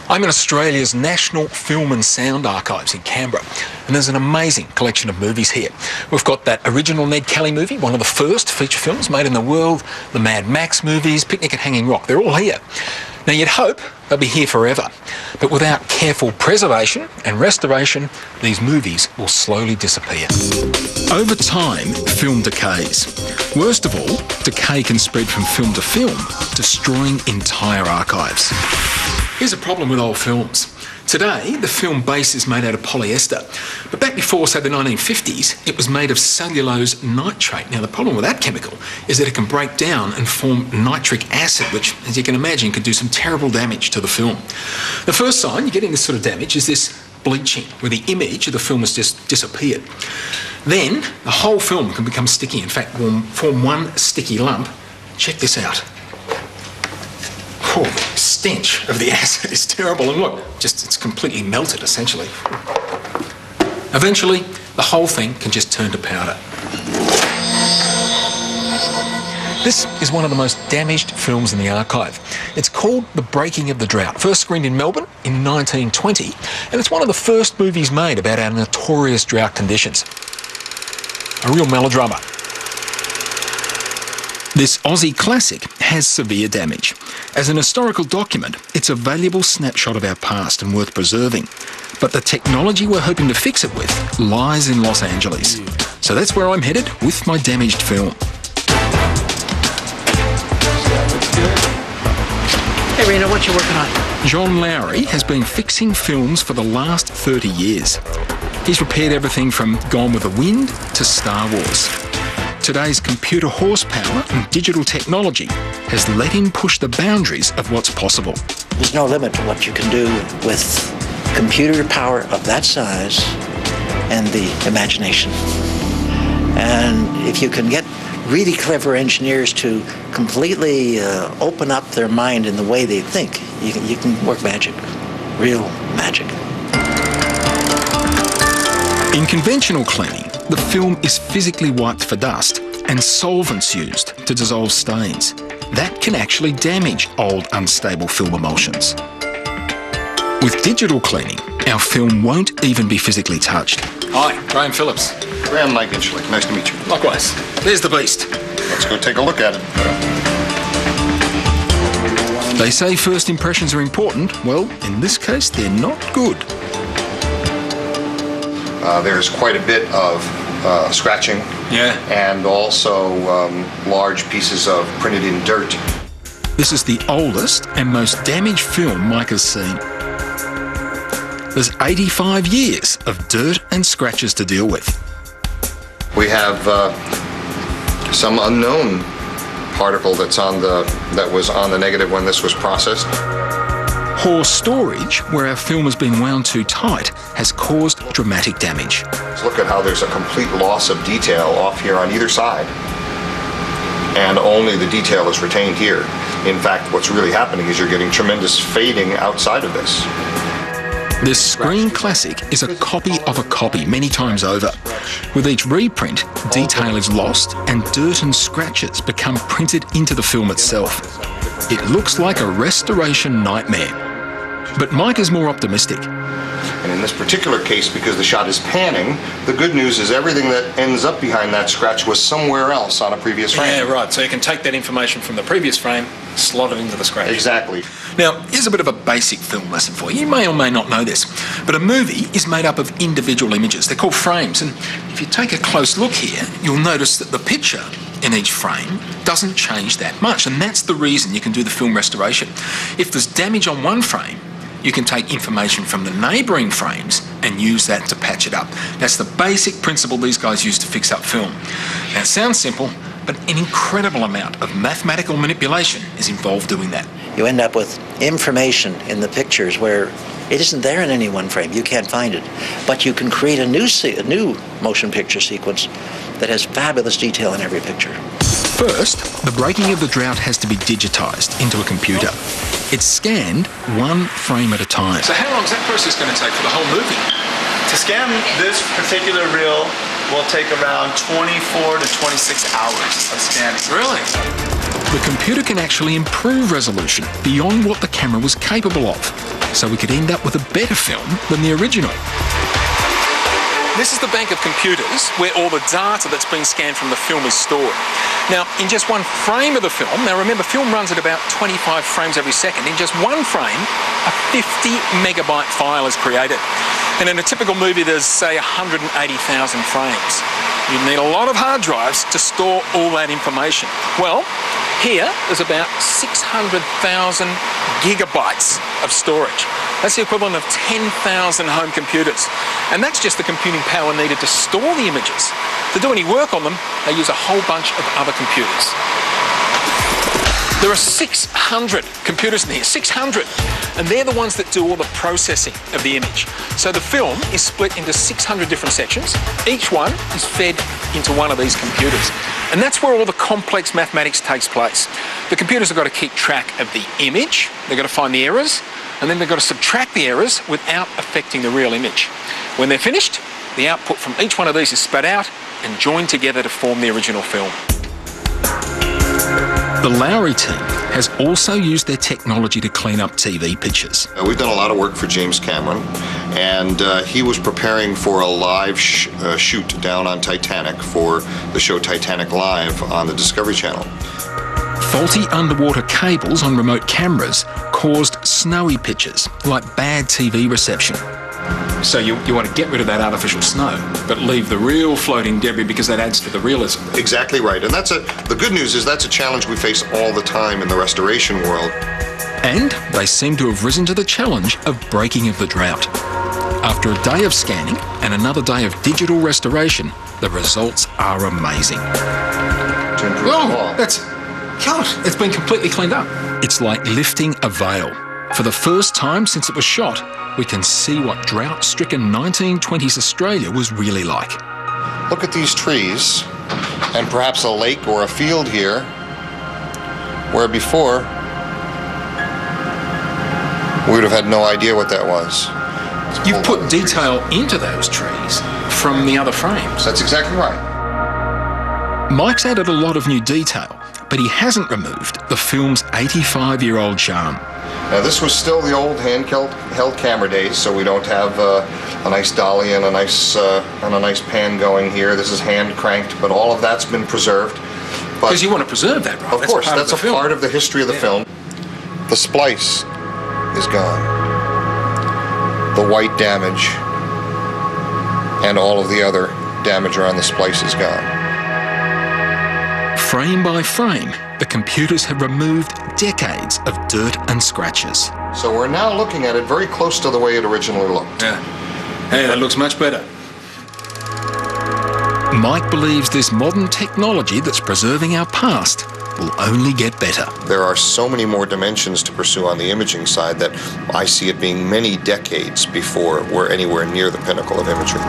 I'm in Australia's National Film and Sound Archives in Canberra, and there's an amazing collection of movies here. We've got that original Ned Kelly movie, one of the first feature films made in the world, the Mad Max movies, Picnic at Hanging Rock, they're all here. Now you'd hope they'll be here forever, but without careful preservation and restoration, these movies will slowly disappear. Over time, film decays. Worst of all, decay can spread from film to film, destroying entire archives. Here's a problem with old films. Today, the film base is made out of polyester, but back before, say, the 1950s, it was made of cellulose nitrate. Now, the problem with that chemical is that it can break down and form nitric acid, which, as you can imagine, could do some terrible damage to the film. The first sign you're getting this sort of damage is this bleaching, where the image of the film has just disappeared. Then, the whole film can become sticky, in fact, form one sticky lump. Check this out. Oh, the stench of the acid is terrible, and look, it's completely melted, essentially. Eventually, the whole thing can just turn to powder. This is one of the most damaged films in the archive. It's called The Breaking of the Drought, first screened in Melbourne in 1920, and it's one of the first movies made about our notorious drought conditions. A real melodrama. This Aussie classic has severe damage. As an historical document, it's a valuable snapshot of our past and worth preserving. But the technology we're hoping to fix it with lies in Los Angeles. So that's where I'm headed with my damaged film. Hey Rena, what you working on? John Lowry has been fixing films for the last 30 years. He's repaired everything from Gone with the Wind to Star Wars. Today's computer horsepower and digital technology has let him push the boundaries of what's possible. There's no limit to what you can do with computer power of that size and the imagination. And if you can get really clever engineers to completely open up their mind in the way they think, you can work magic, real magic. In conventional cleaning, the film is physically wiped for dust and solvents used to dissolve stains. That can actually damage old, unstable film emulsions. With digital cleaning, our film won't even be physically touched. Hi, Graham Phillips. Graham Mike Inchlick. Nice to meet you. Likewise. There's the beast. Let's go take a look at it. They say first impressions are important. Well, in this case, they're not good. There's quite a bit of scratching, and also large pieces of printed in dirt. This is the oldest and most damaged film Mike has seen. There's 85 years of dirt and scratches to deal with. We have some unknown particle that was on the negative when this was processed. Poor storage, where our film has been wound too tight, has caused dramatic damage. Let's look at how there's a complete loss of detail off here on either side, and only the detail is retained here. In fact, what's really happening is you're getting tremendous fading outside of this. This screen classic is a copy of a copy many times over. With each reprint, detail is lost and dirt and scratches become printed into the film itself. It looks like a restoration nightmare. But Mike is more optimistic. And in this particular case, because the shot is panning, the good news is everything that ends up behind that scratch was somewhere else on a previous frame. Yeah, right. So you can take that information from the previous frame, slot it into the scratch. Exactly. Now, here's a bit of a basic film lesson for you. You may or may not know this, but a movie is made up of individual images. They're called frames, and if you take a close look here, you'll notice that the picture in each frame doesn't change that much, and that's the reason you can do the film restoration. If there's damage on one frame, you can take information from the neighbouring frames and use that to patch it up. That's the basic principle these guys use to fix up film. Now, it sounds simple, but an incredible amount of mathematical manipulation is involved doing that. You end up with information in the pictures where it isn't there in any one frame. You can't find it. But you can create a new motion picture sequence that has fabulous detail in every picture. First, the breaking of the drought has to be digitised into a computer. It's scanned one frame at a time. So how long is that process going to take for the whole movie? To scan this particular reel will take around 24 to 26 hours of scanning. Really? The computer can actually improve resolution beyond what the camera was capable of. so we could end up with a better film than the original. This is the bank of computers where all the data that's been scanned from the film is stored. Now, in just one frame of the film, now remember, film runs at about 25 frames every second. In just one frame, a 50 megabyte file is created. And in a typical movie, there's, say, 180,000 frames. You need a lot of hard drives to store all that information. Well, here there's about 600,000 gigabytes of storage. That's the equivalent of 10,000 home computers. And that's just the computing power needed to store the images. To do any work on them, they use a whole bunch of other computers. There are 600 computers in here, 600. And they're the ones that do all the processing of the image. So the film is split into 600 different sections. Each one is fed into one of these computers. And that's where all the complex mathematics takes place. The computers have got to keep track of the image, they've got to find the errors, and then they've got to subtract the errors without affecting the real image. When they're finished, the output from each one of these is spat out and joined together to form the original film. The Lowry team has also used their technology to clean up TV pictures. We've done a lot of work for James Cameron, and he was preparing for a live shoot down on Titanic for the show Titanic Live on the Discovery Channel. Faulty underwater cables on remote cameras caused snowy pictures, like bad TV reception. So you want to get rid of that artificial snow, but leave the real floating debris because that adds to the realism. Exactly right, and the good news is that's a challenge we face all the time in the restoration world. And they seem to have risen to the challenge of breaking of the drought. After a day of scanning and another day of digital restoration, the results are amazing. To improve the law. It's been completely cleaned up. It's like lifting a veil. For the first time since it was shot, we can see what drought-stricken 1920s Australia was really like. Look at these trees, and perhaps a lake or a field here, where before we would have had no idea what that was. You've put detail into those trees from the other frames. That's exactly right. Mike's added a lot of new detail, but he hasn't removed the film's 85-year-old charm. Now, this was still the old handheld camera days, so we don't have a nice dolly and a nice pan going here. This is hand cranked, but all of that's been preserved. Because you want to preserve that, right? Of course, that's a part of the history of the film. The splice is gone. The white damage and all of the other damage around the splice is gone. Frame by frame, the computers have removed decades of dirt and scratches. So we're now looking at it very close to the way it originally looked. Yeah. Hey, that looks much better. Mike believes this modern technology that's preserving our past will only get better. There are so many more dimensions to pursue on the imaging side that I see it being many decades before we're anywhere near the pinnacle of imagery.